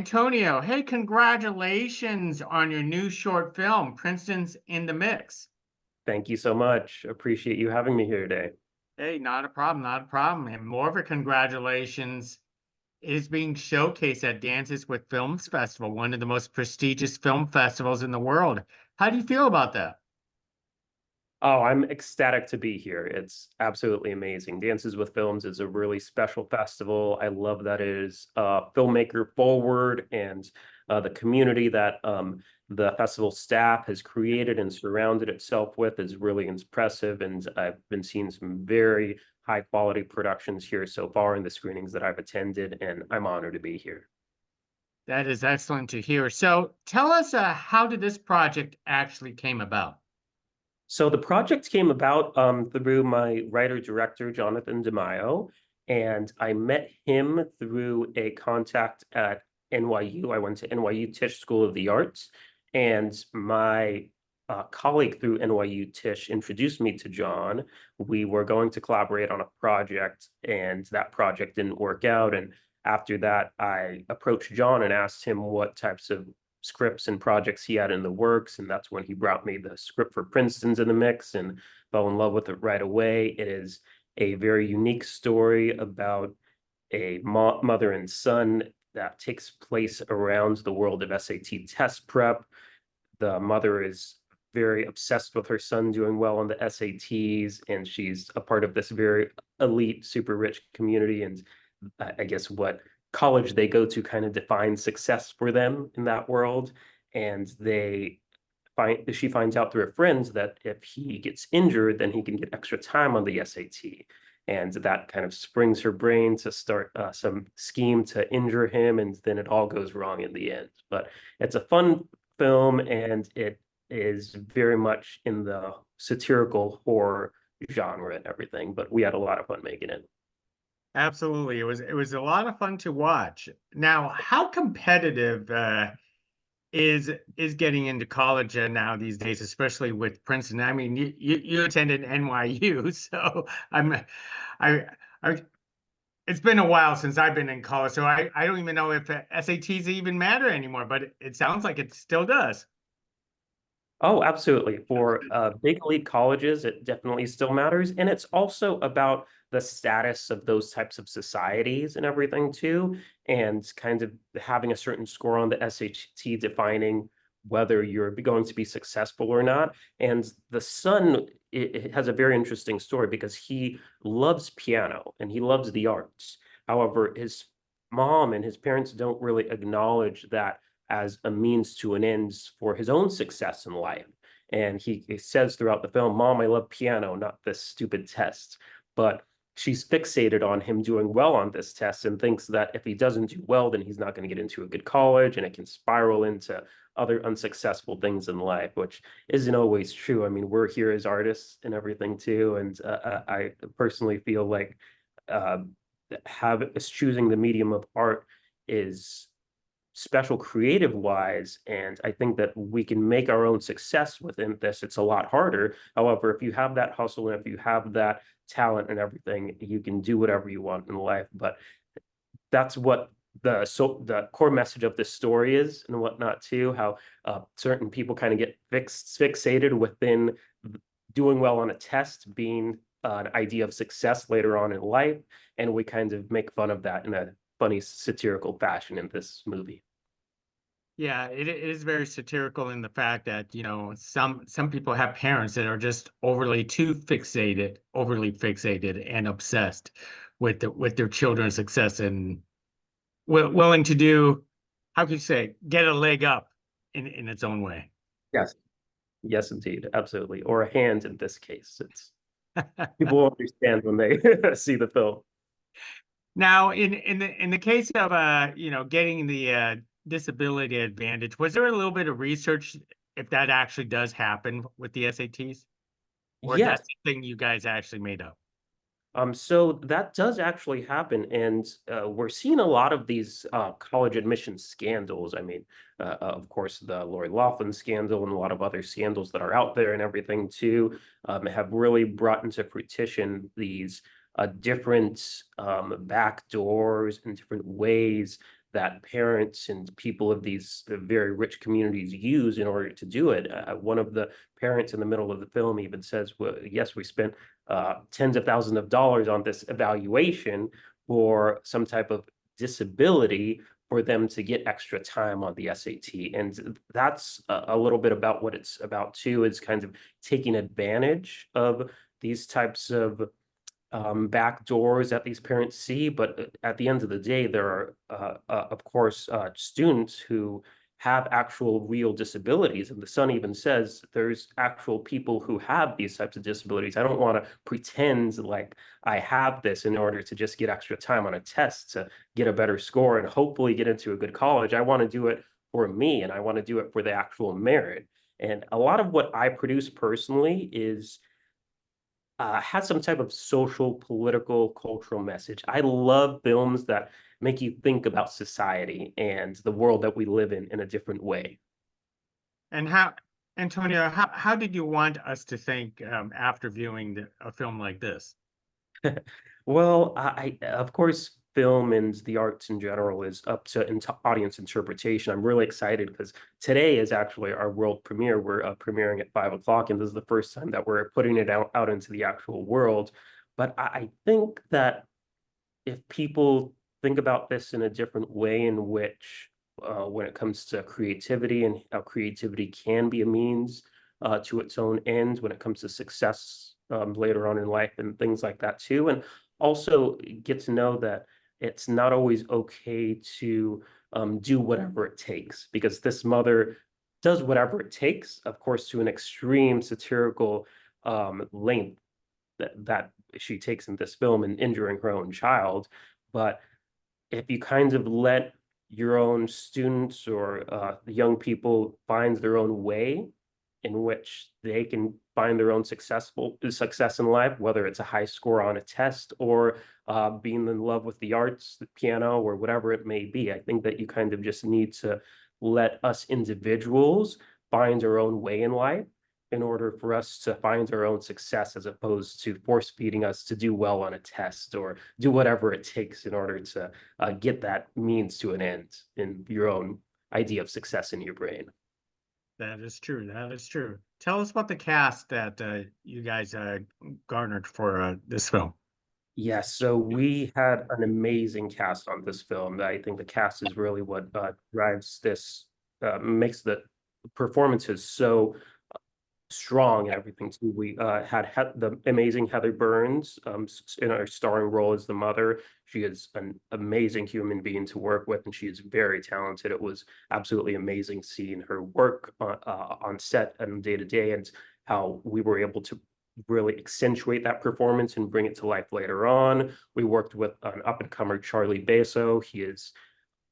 Antonio, hey, congratulations on your new short film, Princeton's in the Mix. Thank you so much. Appreciate you having me here today. Hey, not a problem, not a problem. And more of a congratulations is being showcased at Dances with Films Festival, one of the most prestigious film festivals in the world. How do you feel about that? Oh, I'm ecstatic to be here. It's absolutely amazing. Dances with Films is a really special festival. I love that it is filmmaker forward and the community that the festival staff has created and surrounded itself with is really impressive. And I've been seeing some very high quality productions here so far in the screenings that I've attended, and I'm honored to be here. That is excellent to hear. So tell us, how did this project actually came about? So the project came about through my writer-director, Jonathan DeMaio, and I met him through a contact at NYU. I went to NYU Tisch School of the Arts, and my colleague through NYU Tisch introduced me to John. We were going to collaborate on a project, and that project didn't work out. And after that, I approached John and asked him what types of scripts and projects he had in the works, and that's when he brought me the script for Princeton's in the mix and fell in love with it right away. It is a very unique story about a mother and son that takes place around the world of SAT test prep. The mother is very obsessed with her son doing well on the SATs, and she's a part of this very elite, super rich community. And I guess what college they go to kind of defines success for them in that world. And she finds out through her friends that if he gets injured, then he can get extra time on the SAT. And that kind of springs her brain to start some scheme to injure him, and then it all goes wrong in the end. But it's a fun film, and it is very much in the satirical horror genre and everything. But we had a lot of fun making it. Absolutely. It was a lot of fun to watch. Now, how competitive is getting into college now these days, especially with Princeton? I mean, you attended NYU, so I I it's been a while since I've been in college, so I don't even know if SATs even matter anymore, but it sounds like it still does. Oh, absolutely. For big elite colleges, it definitely still matters. And it's also about the status of those types of societies and everything too, and kind of having a certain score on the SAT defining whether you're going to be successful or not. And the son, it has a very interesting story because he loves piano and he loves the arts. However, his mom and his parents don't really acknowledge that as a means to an end for his own success in life. And he says throughout the film, Mom, I love piano, not this stupid test. But she's fixated on him doing well on this test and thinks that if he doesn't do well, then he's not going to get into a good college and it can spiral into other unsuccessful things in life, which isn't always true. I mean, we're here as artists and everything too. And I personally feel like uh, choosing the medium of art is special creative wise, and I think that we can make our own success within this. It's a lot harder. However, if you have that hustle and if you have that talent and everything, you can do whatever you want in life. But that's what the core message of this story is and whatnot too, how certain people kind of get fixated within doing well on a test being an idea of success later on in life, and we kind of make fun of that in a funny satirical fashion in this movie. Yeah, it is very satirical in the fact that, some people have parents that are just overly fixated and obsessed with their children's success and willing to do, how can you say, get a leg up in its own way. Yes. Yes, indeed. Absolutely. Or a hand in this case. It's people will understand when they see the film. Now, in the case of getting the disability advantage, was there a little bit of research if that actually does happen with the SATs, or is that Yes. something you guys actually made up? So that does actually happen, and we're seeing a lot of these college admission scandals. I mean, of course, the Lori Loughlin scandal and a lot of other scandals that are out there and everything too have really brought into fruition these different back doors and different ways that parents and people of these very rich communities use in order to do it. One of the parents in the middle of the film even says, well, yes, we spent tens of thousands of dollars on this evaluation for some type of disability for them to get extra time on the SAT. And that's a little bit about what it's about too, is kind of taking advantage of these types of back doors that these parents see. But at the end of the day, there are, of course, students who have actual real disabilities. And the son even says there's actual people who have these types of disabilities. I don't want to pretend like I have this in order to just get extra time on a test to get a better score and hopefully get into a good college. I want to do it for me, and I want to do it for the actual merit. And a lot of what I produce personally is has some type of social, political, cultural message. I love films that make you think about society and the world that we live in a different way. And how, Antonio, how did you want us to think after viewing a film like this? Well, of course, film and the arts in general is up to audience interpretation. I'm really excited because today is actually our world premiere. We're premiering at 5 o'clock, and this is the first time that we're putting it out into the actual world. But I think that if people think about this in a different way, in which when it comes to creativity and how creativity can be a means to its own end when it comes to success later on in life and things like that too. And also get to know that it's not always okay to do whatever it takes, because this mother does whatever it takes, of course, to an extreme satirical length that she takes in this film in injuring her own child. But if you kind of let your own students or the young people find their own way in which they can find their own success in life, whether it's a high score on a test or being in love with the arts, the piano, or whatever it may be. I think that you kind of just need to let us individuals find our own way in life in order for us to find our own success, as opposed to force feeding us to do well on a test or do whatever it takes in order to get that means to an end in your own idea of success in your brain. That is true. That is true. Tell us about the cast that you guys garnered for this film. Yes, so we had an amazing cast on this film. I think the cast is really what drives this, makes the performances so strong and everything too. We had the amazing Heather Burns in our starring role as the mother. She is an amazing human being to work with, and she is very talented. It was absolutely amazing seeing her work on set and day to day, and how we were able to really accentuate that performance and bring it to life later on. We worked with an up-and-comer, Charlie Basso. He is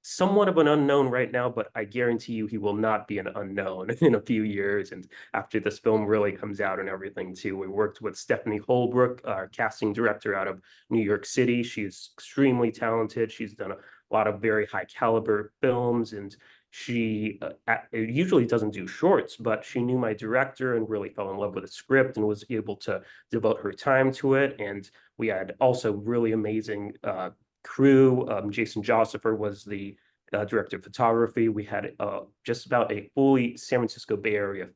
somewhat of an unknown right now, but I guarantee you he will not be an unknown in a few years. And after this film really comes out and everything too, we worked with Stephanie Holbrook, our casting director out of New York City. She's extremely talented. She's done a lot of very high caliber films, and she usually doesn't do shorts, but she knew my director and really fell in love with the script and was able to devote her time to it. And we had also really amazing crew. Jason Josepher was the director of photography. We had just about a fully San Francisco Bay Area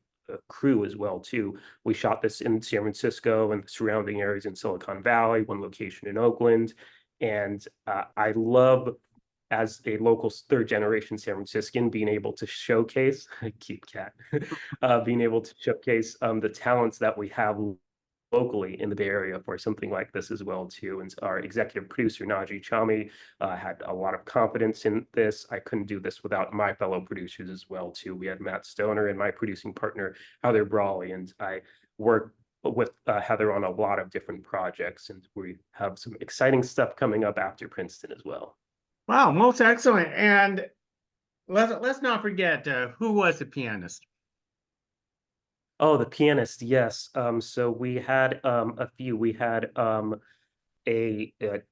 crew as well too. We shot this in San Francisco and the surrounding areas in Silicon Valley, one location in Oakland. And I love, as a local third generation San Franciscan, being able to showcase cute cat, being able to showcase the talents that we have locally in the Bay Area for something like this as well too. And our executive producer Naji Chami had a lot of confidence in this. I couldn't do this without my fellow producers as well too. We had Matt Stoner and my producing partner Heather Brawley, and I worked with Heather on a lot of different projects, and we have some exciting stuff coming up after Princeton as well. Wow, most excellent. And let's not forget who was the pianist. Oh, the pianist, yes. So we had a few. We had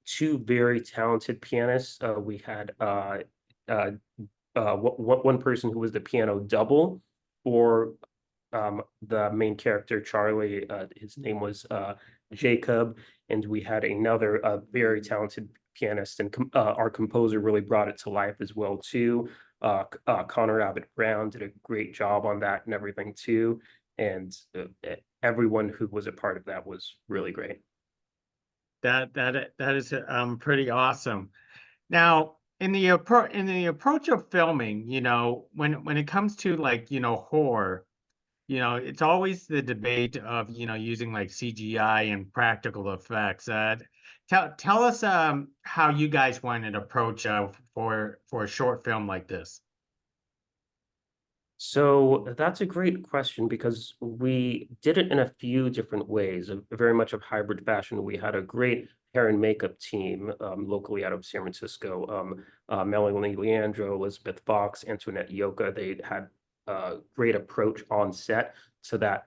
two very talented pianists. We had uh, one person who was the piano double for the main character, Charlie. His name was Jacob. And we had another very talented pianist and our composer really brought it to life as well too. Connor Abbott Brown did a great job on that and everything too. And everyone who was a part of that was really great. That is pretty awesome. Now, in the approach of filming, when it comes to like, horror, it's always the debate of, using like CGI and practical effects. Tell us how you guys want an approach for a short film like this. So that's a great question because we did it in a few different ways, very much of hybrid fashion. We had a great hair and makeup team locally out of San Francisco. Melanie Leandro, Elizabeth Fox, Antoinette Yoka. They had a great approach on set to that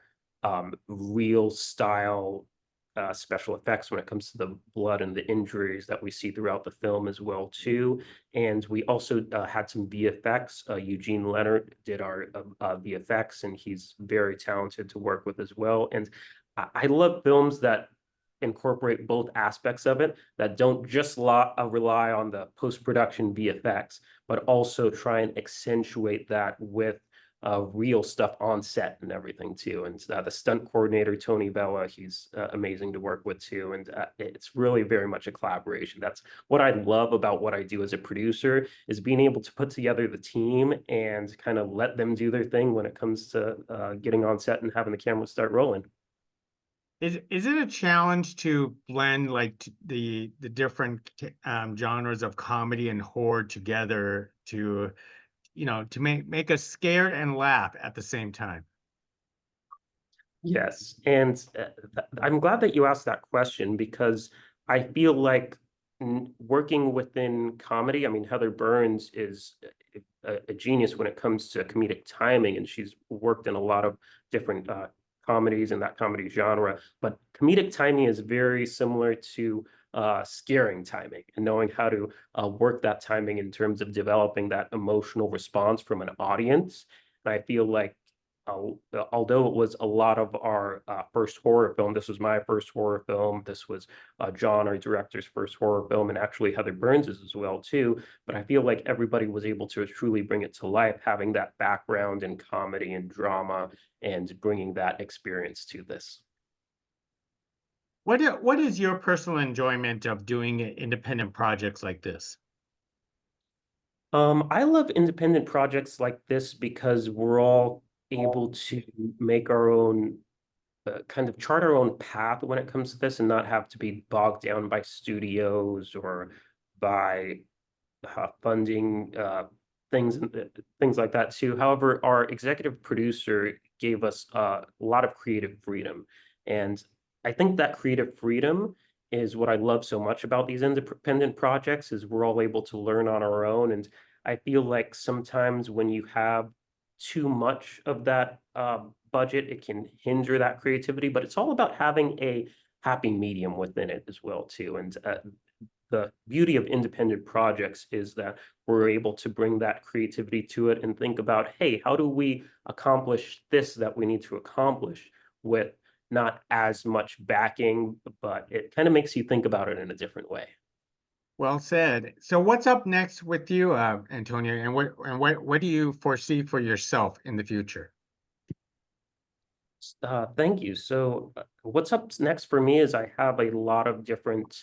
real style special effects when it comes to the blood and the injuries that we see throughout the film as well too. And we also had some VFX. Eugene Leonard did our VFX, and he's very talented to work with as well. And I love films that incorporate both aspects of it, that don't just rely on the post-production VFX, but also try and accentuate that with real stuff on set and everything too. And the stunt coordinator, Tony Vella, he's amazing to work with too. And it's really very much a collaboration. That's what I love about what I do as a producer, is being able to put together the team and kind of let them do their thing when it comes to getting on set and having the camera start rolling. Is it a challenge to blend like the different genres of comedy and horror together to make us scared and laugh at the same time? Yes, and I'm glad that you asked that question because I feel like working within comedy, I mean, Heather Burns is a genius when it comes to comedic timing, and she's worked in a lot of different comedies in that comedy genre. But comedic timing is very similar to scaring timing and knowing how to work that timing in terms of developing that emotional response from an audience. And I feel like although it was a lot of our first horror film, this was my first horror film. This was John, our director's first horror film, and actually Heather Burns's as well too. But I feel like everybody was able to truly bring it to life, having that background in comedy and drama, and bringing that experience to this. What is your personal enjoyment of doing independent projects like this? I love independent projects like this because we're all able to make our own kind of chart our own path when it comes to this and not have to be bogged down by studios or by funding things like that too. However, our executive producer gave us a lot of creative freedom, and I think that creative freedom is what I love so much about these independent projects, is we're all able to learn on our own. And I feel like sometimes when you have too much of that budget, it can hinder that creativity, but it's all about having a happy medium within it as well too. And the beauty of independent projects is that we're able to bring that creativity to it and think about, hey, how do we accomplish this that we need to accomplish with not as much backing, but it kind of makes you think about it in a different way. Well said. So what's up next with you, Antonio, and what do you foresee for yourself in the future? Thank you. So what's up next for me is I have a lot of different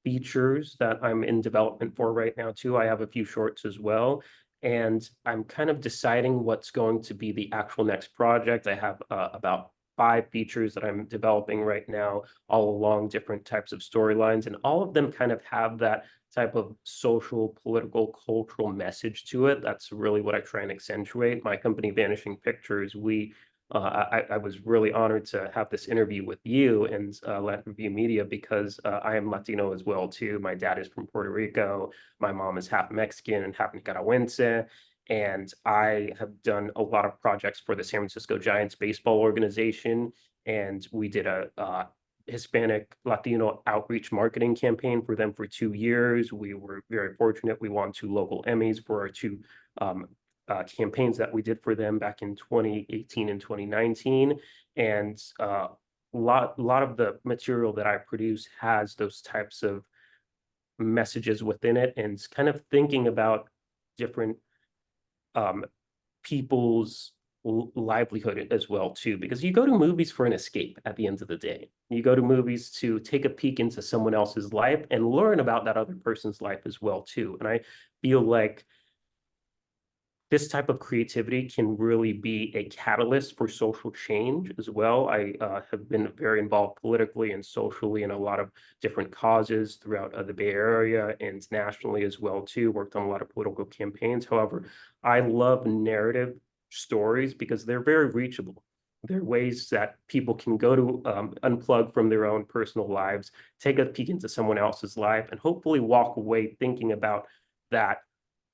features that I'm in development for right now too. I have a few shorts as well, and I'm kind of deciding what's going to be the actual next project. I have about 5 features that I'm developing right now, all along different types of storylines, and all of them kind of have that type of social, political, cultural message to it. That's really what I try and accentuate. My company, Vanishing Pictures, I was really honored to have this interview with you and Latin View Media because I am Latino as well too. My dad is from Puerto Rico. My mom is half Mexican and half Nicaraguense. And I have done a lot of projects for the San Francisco Giants baseball organization. And we did a Hispanic Latino outreach marketing campaign for them for 2 years. We were very fortunate. We won 2 local Emmys for our 2 campaigns that we did for them back in 2018 and 2019. And a lot of the material that I produce has those types of messages within it, and kind of thinking about different um, people's livelihood as well too, because you go to movies for an escape at the end of the day. You go to movies to take a peek into someone else's life and learn about that other person's life as well too. And I feel like this type of creativity can really be a catalyst for social change as well. I have been very involved politically and socially in a lot of different causes throughout the Bay Area and nationally as well too. Worked on a lot of political campaigns. However, I love narrative stories because they're very reachable. They're ways that people can go to unplug from their own personal lives, take a peek into someone else's life, and hopefully walk away thinking about that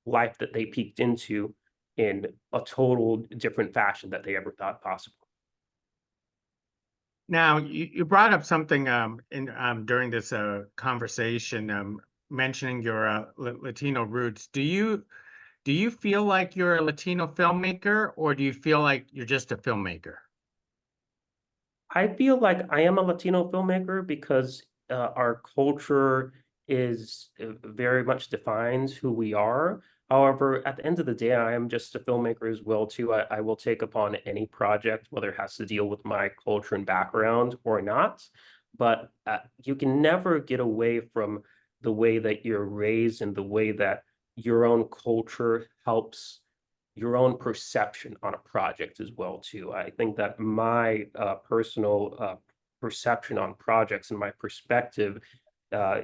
life that they peeked into in a total different fashion that they ever thought possible. Now, you brought up something in during this conversation, mentioning your Latino roots. Do you feel like you're a Latino filmmaker, or do you feel like you're just a filmmaker? I feel like I am a Latino filmmaker because our culture is very much defines who we are. However, at the end of the day, I am just a filmmaker as well too. I will take upon any project, whether it has to deal with my culture and background or not. But you can never get away from the way that you're raised and the way that your own culture helps your own perception on a project as well too. I think that my personal perception on projects and my perspective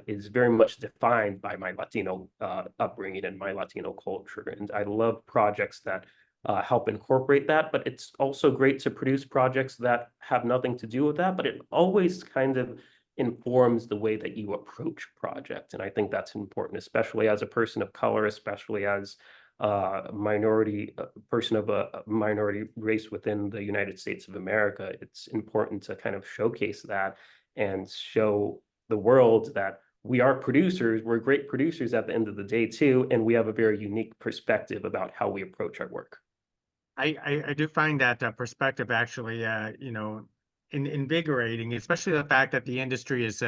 is very much defined by my Latino upbringing and my Latino culture. And I love projects that help incorporate that, but it's also great to produce projects that have nothing to do with that, but it always kind of informs the way that you approach projects. And I think that's important, especially as a person of color, especially as minority person of a minority race within the United States of America. It's important to kind of showcase that and show the world that we are producers. We're great producers at the end of the day too, and we have a very unique perspective about how we approach our work. I do find that perspective actually, invigorating, especially the fact that the industry is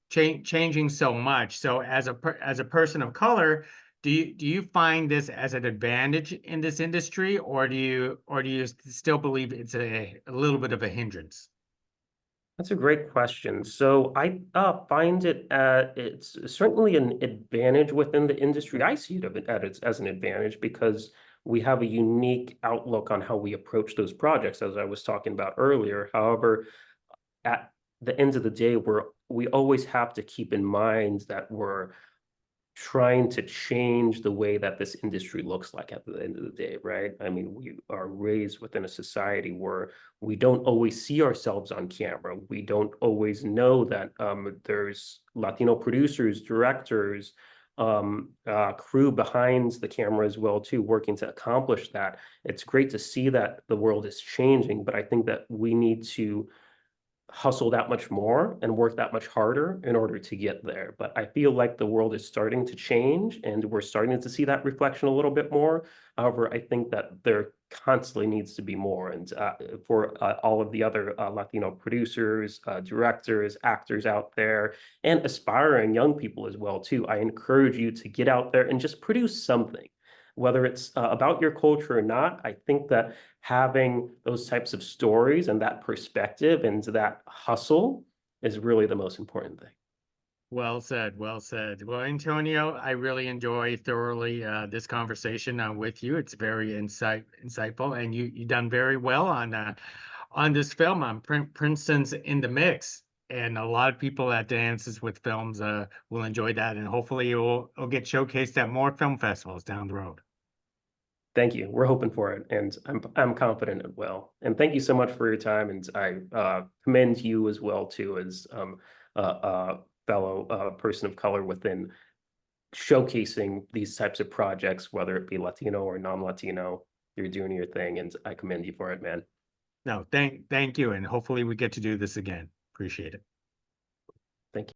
changing so much. So as a person of color, do you find this as an advantage in this industry, or do you still believe it's a little bit of a hindrance? That's a great question. So I find it's certainly an advantage within the industry. I see it as an advantage because we have a unique outlook on how we approach those projects, as I was talking about earlier. However, at the end of the day, we always have to keep in mind that we're trying to change the way that this industry looks like at the end of the day, right? I mean, we are raised within a society where we don't always see ourselves on camera. We don't always know that there's Latino producers, directors, crew behind the camera as well too, working to accomplish that. It's great to see that the world is changing, but I think that we need to hustle that much more and work that much harder in order to get there. But I feel like the world is starting to change and we're starting to see that reflection a little bit more. However, I think that there constantly needs to be more. And for all of the other Latino producers, directors, actors out there, and aspiring young people as well too, I encourage you to get out there and just produce something. Whether it's about your culture or not, I think that having those types of stories and that perspective and that hustle is really the most important thing. Well said, well said. Well, Antonio, I really enjoy thoroughly this conversation with you. It's very insightful, and you done very well on this film. On Princeton's in the mix, and a lot of people that dances with films will enjoy that, and hopefully it'll get showcased at more film festivals down the road. Thank you. We're hoping for it, and I'm confident it will. And thank you so much for your time. And I commend you as well too, as a fellow person of color within showcasing these types of projects, whether it be Latino or non-Latino. You're doing your thing, and I commend you for it, man. No, thank you, and hopefully we get to do this again. Appreciate it. Thank you.